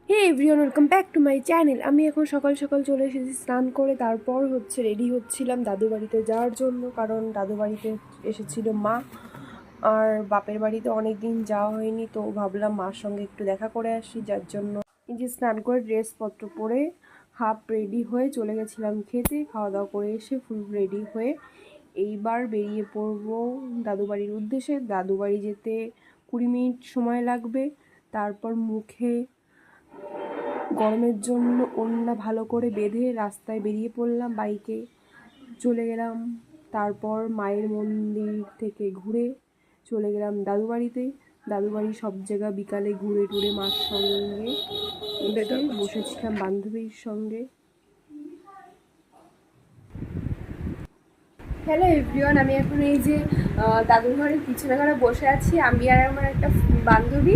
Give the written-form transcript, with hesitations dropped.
Hey everyone, welcome back to my channel. আমি এখন সকাল সকাল চলে এসেছি স্নান করে, তারপর রেডি হচ্ছিলাম দাদু বাড়িতে যাওয়ার জন্য, কারণ দাদু বাড়িতে এসেছিল মা। আর বাপের বাড়িতে অনেক দিন যাওয়া হয়নি, তো ভাবলাম মার সঙ্গে একটু দেখা করে আসি, যার জন্য এই যে স্নান করে ড্রেসপত্র পরে হাফ রেডি হয়ে চলে গেছিলাম খেতে। খাওয়া দাওয়া করে এসে ফুল রেডি হয়ে এইবার বেরিয়ে পড়বো দাদু বাড়ির উদ্দেশ্যে। দাদু বাড়ি যেতে 20 মিনিট সময় লাগবে। তারপর মুখে গরমের জন্য ওড়না ভালো করে বেঁধে রাস্তায় বেরিয়ে পড়লাম, বাইকে চলে গেলাম। তারপর মায়ের মন্দির থেকে ঘুরে চলে গেলাম দাদু বাড়িতে। দাদু বাড়ি সব জায়গা বিকালে ঘুরে টুরে মার সঙ্গে এসে বসেছিলাম বান্ধবীর সঙ্গে। হ্যালো এভরিওয়ান, আমি এখন এই যে দাদুর ঘরের পিছনে ঘরে বসে আছি। আমি আর আমার একটা বান্ধবী